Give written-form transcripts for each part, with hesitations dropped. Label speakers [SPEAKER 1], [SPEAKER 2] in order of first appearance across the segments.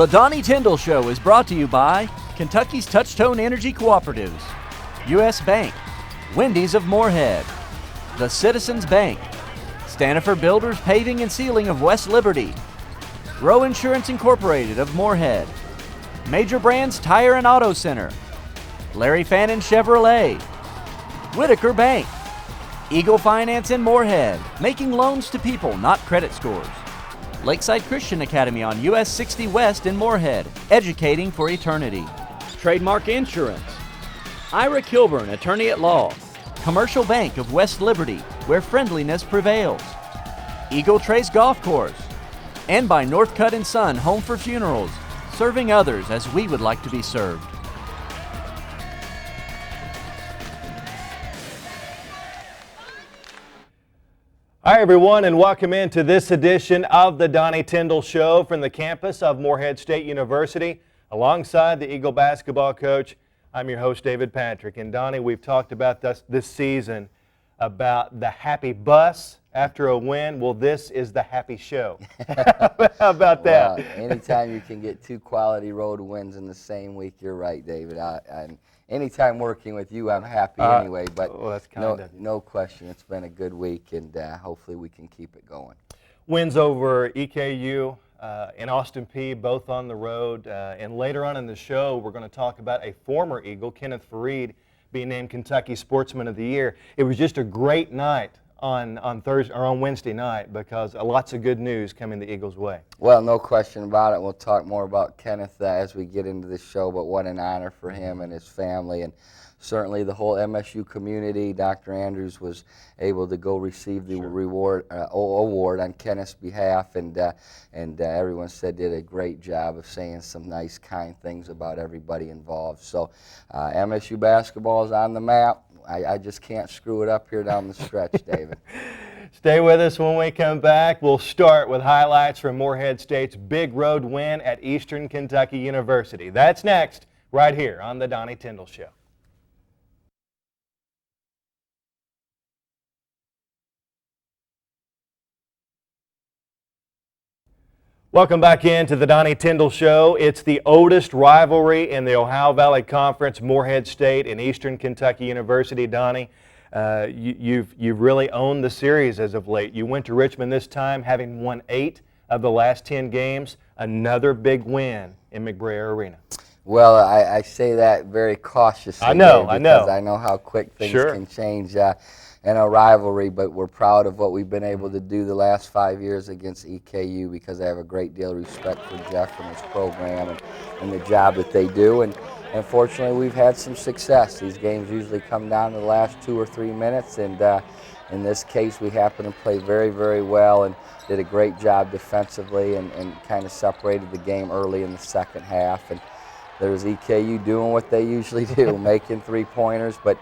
[SPEAKER 1] The Donnie Tyndall Show is brought to you by Kentucky's Touchtone Energy Cooperatives, U.S. Bank, Wendy's of Morehead, the Citizens Bank, Stanifer Builders Paving and Sealing of West Liberty, Rowe Insurance Incorporated of Morehead, Major Brands Tire and Auto Center, Larry Fannin Chevrolet, Whitaker Bank, Eagle Finance in Morehead, making loans to people, not credit scores. Lakeside Christian Academy on US 60 West in Morehead, educating for eternity. Trademark Insurance. Ira Kilburn, attorney at law. Commercial Bank of West Liberty, where friendliness prevails. Eagle Trace Golf Course. And by Northcutt & Son Home for Funerals, serving others as we would like to be served.
[SPEAKER 2] Hi everyone, and welcome into this edition of the Donnie Tyndall Show from the campus of Morehead State University. Alongside the Eagle basketball coach, I'm your host David Patrick. And Donnie, we've talked about this season about the happy bus after a win. Well, this is the happy show. How about that?
[SPEAKER 3] Well, anytime you can get two quality road wins in the same week, you're right, David. Anytime working with you, I'm happy anyway. But
[SPEAKER 2] that's kind of
[SPEAKER 3] no question, it's been a good week, and hopefully we can keep it going.
[SPEAKER 2] Wins over EKU and Austin Peay, both on the road. And later on in the show, we're going to talk about a former Eagle, Kenneth Fareed, being named Kentucky Sportsman of the Year. It was just a great night on Thursday or on Wednesday night because lots of good news coming the Eagles' way.
[SPEAKER 3] Well, no question about it. We'll talk more about Kenneth as we get into the show, but what an honor for him and his family, and certainly the whole MSU community. Dr. Andrews was able to go receive the award on Kenneth's behalf, and everyone said did a great job of saying some nice, kind things about everybody involved. So MSU basketball is on the map. I just can't screw it up here down the stretch, David.
[SPEAKER 2] Stay with us when we come back. We'll start with highlights from Morehead State's big road win at Eastern Kentucky University. That's next, right here on the Donnie Tyndall Show. Welcome back into the Donnie Tyndall Show. It's the oldest rivalry in the Ohio Valley Conference, Morehead State and Eastern Kentucky University. Donnie, you've really owned the series as of late. You went to Richmond this time, having won 8 of the last 10 games. Another big win in McBrayer Arena.
[SPEAKER 3] Well, I say that very cautiously.
[SPEAKER 2] I know.
[SPEAKER 3] Because I know how quick things can change in a rivalry, but we're proud of what we've been able to do the last 5 years against EKU because I have a great deal of respect for Jeff and his program and the job that they do. And fortunately, we've had some success. These games usually come down to the last 2 or 3 minutes, and in this case, we happen to play very, very well and did a great job defensively and kind of separated the game early in the second half. And there's EKU doing what they usually do, making three-pointers, but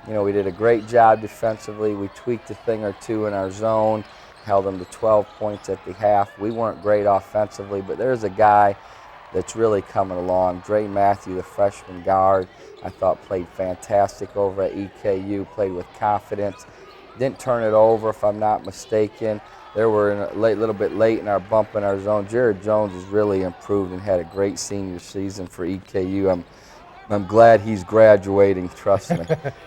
[SPEAKER 3] you know, we did a great job defensively. We tweaked a thing or two in our zone, held them to 12 points at the half. We weren't great offensively, but there's a guy that's really coming along. Dre Matthew, the freshman guard, I thought played fantastic over at EKU, played with confidence. Didn't turn it over, if I'm not mistaken. There were a little bit late in our bump in our zone. Jared Jones has really improved and had a great senior season for EKU. I'm glad he's graduating, trust me.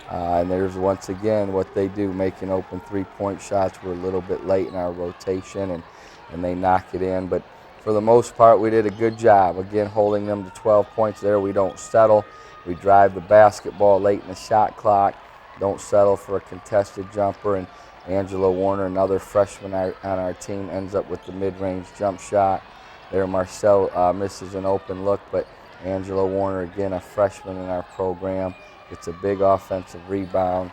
[SPEAKER 3] And there's once again what they do, making open three-point shots. We're a little bit late in our rotation, and they knock it in. But for the most part, we did a good job. Again, holding them to 12 points there. We don't settle. We drive the basketball late in the shot clock. Don't settle for a contested jumper. And Angelo Warner, another freshman on our team, ends up with the mid-range jump shot. There, Marcel misses an open look, but Angelo Warner, again, a freshman in our program, gets a big offensive rebound,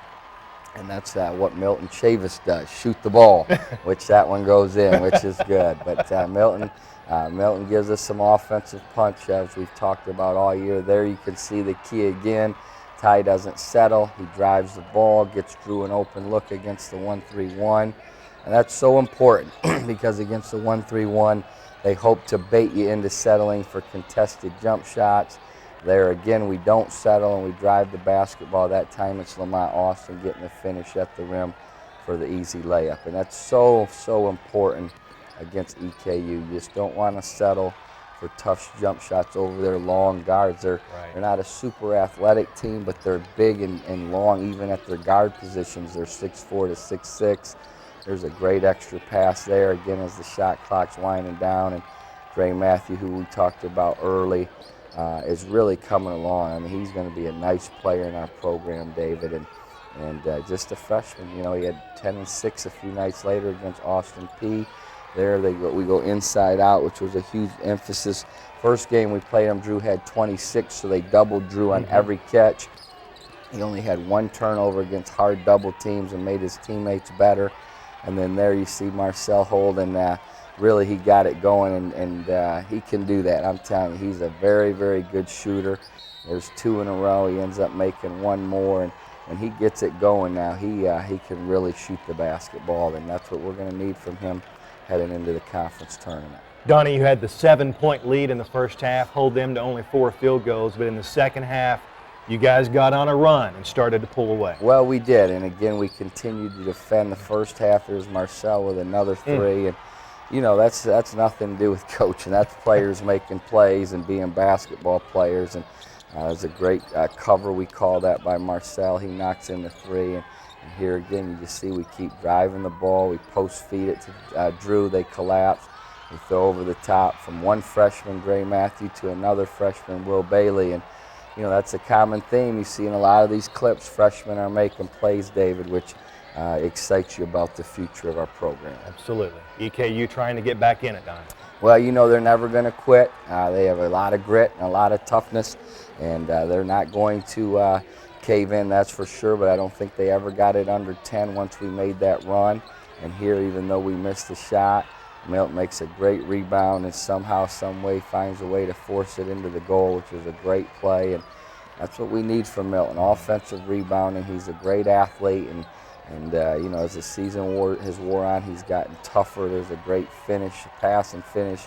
[SPEAKER 3] and that's what Milton Chavis does, shoot the ball, which that one goes in, which is good. But Milton gives us some offensive punch, as we've talked about all year. There you can see the key again. Ty doesn't settle. He drives the ball, gets Drew an open look against the 1-3-1, and that's so important because against the 1-3-1, they hope to bait you into settling for contested jump shots. There again, we don't settle and we drive the basketball. That time it's Lamont Austin getting the finish at the rim for the easy layup. And that's so, so important against EKU. You just don't want to settle for tough jump shots over their long guards. They're not a super athletic team, but they're big and long even at their guard positions. They're 6'4" to 6'6". There's a great extra pass there, again, as the shot clock's winding down. And Dre Matthew, who we talked about early, is really coming along. I mean, he's going to be a nice player in our program, David, and just a freshman. You know, he had 10 and 6 a few nights later against Austin Peay. There we go inside out, which was a huge emphasis. First game we played him, Drew had 26, so they doubled Drew on every catch. He only had one turnover against hard double teams and made his teammates better. And then there you see Marcel Holden. Really, he got it going, and he can do that. I'm telling you, he's a very, very good shooter. There's 2 in a row. He ends up making 1 more, and when he gets it going now, he can really shoot the basketball, and that's what we're going to need from him heading into the conference tournament.
[SPEAKER 2] Donnie, you had the 7-point lead in the first half, hold them to only 4 field goals, but in the second half, you guys got on a run and started to pull away.
[SPEAKER 3] Well, we did, and again, we continued to defend the first half. There's Marcel with another 3, and you know, that's nothing to do with coaching. That's players making plays and being basketball players, and it was a great cover, we call that, by Marcel. He knocks in the 3, and here again, you just see we keep driving the ball. We post feed it to Drew. They collapse. We throw over the top from one freshman, Dre Matthew, to another freshman, Will Bailey. And, you know, that's a common theme you see in a lot of these clips. Freshmen are making plays, David, which excites you about the future of our program.
[SPEAKER 2] Absolutely. EKU trying to get back in it, Don.
[SPEAKER 3] Well, you know, they're never going to quit. They have a lot of grit and a lot of toughness, and they're not going to cave in, that's for sure, but I don't think they ever got it under 10 once we made that run. And here, even though we missed the shot, Milt makes a great rebound and somehow, some way finds a way to force it into the goal, which is a great play. And that's what we need from Milton, offensive rebounding. He's a great athlete, and you know, as the season has wore on, he's gotten tougher. There's a great finish, pass and finish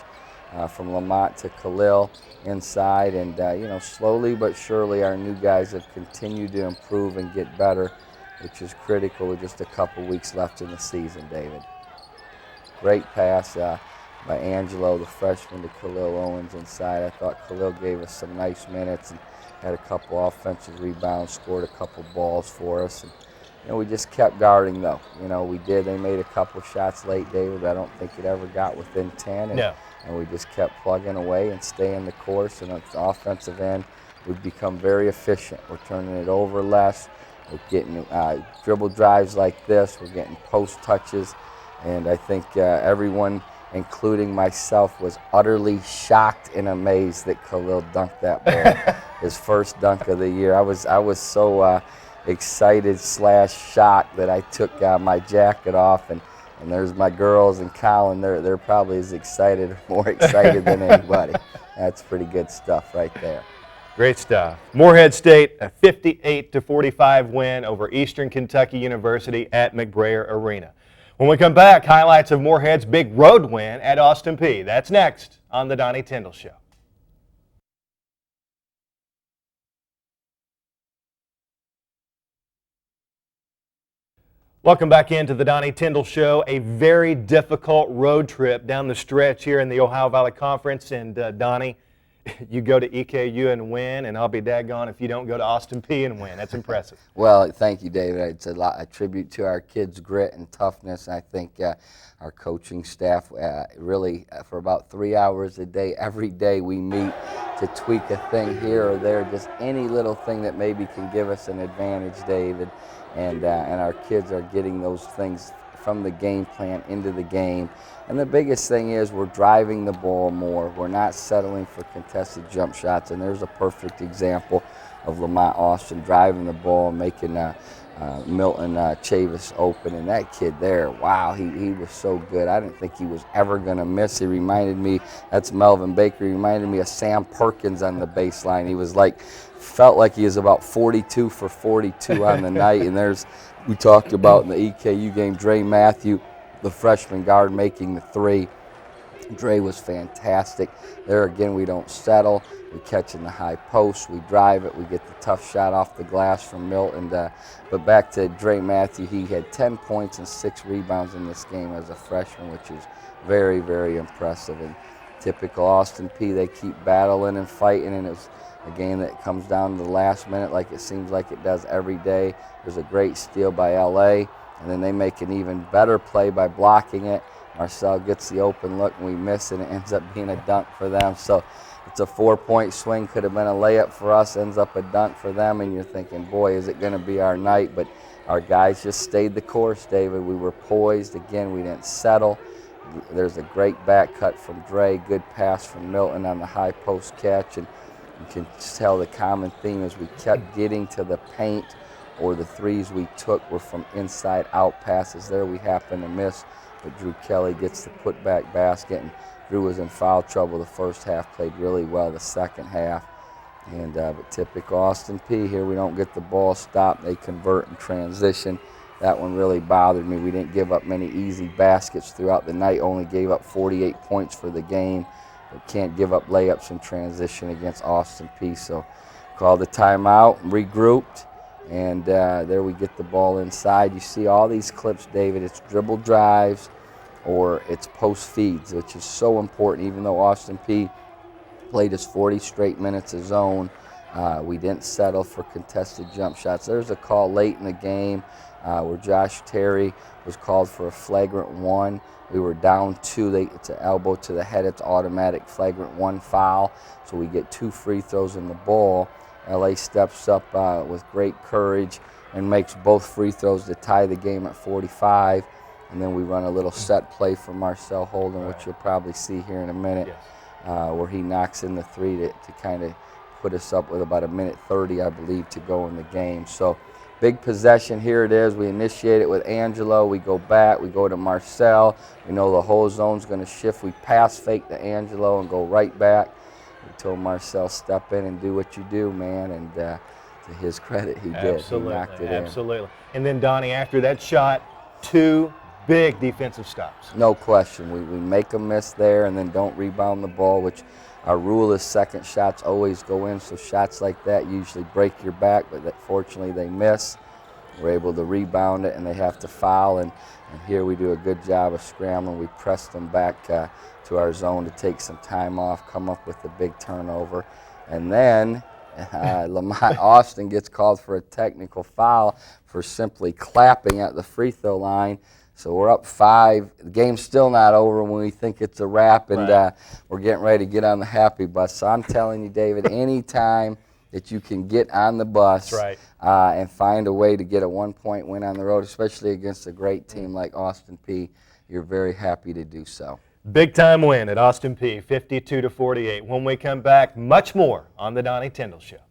[SPEAKER 3] from Lamont to Khalil inside, and you know, slowly but surely our new guys have continued to improve and get better, which is critical with just a couple weeks left in the season, David. Great pass by Angelo, the freshman, to Khalil Owens inside. I thought Khalil gave us some nice minutes and had a couple offensive rebounds, scored a couple balls for us. And, you know, we just kept guarding, though. You know, we did. They made a couple shots late, David, but I don't think it ever got within 10. And, and we just kept plugging away and staying the course. And at the offensive end, we've become very efficient. We're turning it over less. We're getting dribble drives like this. We're getting post touches. And I think everyone, including myself, was utterly shocked and amazed that Khalil dunked that ball. His first dunk of the year. I was so excited / shocked that I took my jacket off, and there's my girls and Colin. They're probably as excited or more excited than anybody. That's pretty good stuff right there.
[SPEAKER 2] Great stuff. Morehead State, a 58-45 win over Eastern Kentucky University at McBrayer Arena. When we come back, highlights of Morehead's big road win at Austin Peay. That's next on the Donnie Tyndall Show. Welcome back into the Donnie Tyndall Show. A very difficult road trip down the stretch here in the Ohio Valley Conference. And Donnie, you go to EKU and win, and I'll be daggone if you don't go to Austin Peay and win. That's impressive.
[SPEAKER 3] Well, thank you, David. It's a tribute to our kids' grit and toughness. I think our coaching staff really, for about 3 hours a day, every day we meet to tweak a thing here or there, just any little thing that maybe can give us an advantage, David. And our kids are getting those things from the game plan into the game. And the biggest thing is we're driving the ball more. We're not settling for contested jump shots. And there's a perfect example of Lamont Austin driving the ball and making Milton Chavis open. And that kid there, wow, he was so good. I didn't think he was ever going to miss. He reminded me, that's Melvin Baker, he reminded me of Sam Perkins on the baseline. He was like, felt like he was about 42 for 42 on the night. And we talked about in the EKU game, Dre Matthew, the freshman guard, making the 3. Dre was fantastic. There again, we don't settle. We catch in the high post. We drive it. We get the tough shot off the glass from Milton. But back to Dre Matthew, he had 10 points and 6 rebounds in this game as a freshman, which is very, very impressive. And typical Austin P, they keep battling and fighting, and it's a game that comes down to the last minute like it seems like it does every day. There's a great steal by LA, and then they make an even better play by blocking it. Marcel gets the open look and we miss it, and it ends up being a dunk for them. So it's a 4-point swing, could have been a layup for us, ends up a dunk for them, and you're thinking, boy, is it going to be our night? But our guys just stayed the course, David. We were poised. Again, we didn't settle. There's a great back cut from Dre, good pass from Milton on the high post catch, and you can tell the common theme is we kept getting to the paint, or the threes we took were from inside out passes. There we happened to miss, but Drew Kelly gets the putback basket, and Drew was in foul trouble the first half, played really well the second half. And but typical Austin P here, we don't get the ball stopped, they convert and transition. That one really bothered me. We didn't give up many easy baskets throughout the night, only gave up 48 points for the game, but can't give up layups in transition against Austin P. So called the timeout, regrouped, and there we get the ball inside. You see all these clips, David, it's dribble drives or it's post feeds, which is so important. Even though Austin P played us 40 straight minutes of zone, we didn't settle for contested jump shots. There's a call late in the game where Josh Terry was called for a flagrant 1. We were down 2. It's an elbow to the head. It's automatic flagrant 1 foul. So we get 2 free throws in the ball. LA steps up with great courage and makes both free throws to tie the game at 45. And then we run a little set play for Marcel Holden, which you'll probably see here in a minute, where he knocks in the 3 to kind of put us up with about 1:30, I believe, to go in the game. So big possession, here it is. We initiate it with Angelo. We go back, we go to Marcel. We know the whole zone's going to shift. We pass fake to Angelo and go right back. We told Marcel, step in and do what you do, man. And to his credit, he did.
[SPEAKER 2] Absolutely,
[SPEAKER 3] he knocked it
[SPEAKER 2] absolutely. And then, Donnie, after that shot, 2 big defensive stops.
[SPEAKER 3] No question. We make a miss there and then don't rebound the ball, which our rule is second shots always go in, so shots like that usually break your back, but fortunately they miss. We're able to rebound it, and they have to foul, and here we do a good job of scrambling. We press them back to our zone to take some time off, come up with a big turnover, and then Lamont Austin gets called for a technical foul for simply clapping at the free throw line. So we're up 5. The game's still not over when we think it's a wrap, and we're getting ready to get on the happy bus. So I'm telling you, David, anytime that you can get on the bus and find a way to get a 1-point win on the road, especially against a great team like Austin P, you're very happy to do so.
[SPEAKER 2] Big time win at Austin P, 52-48. When we come back, much more on the Donnie Tyndall Show.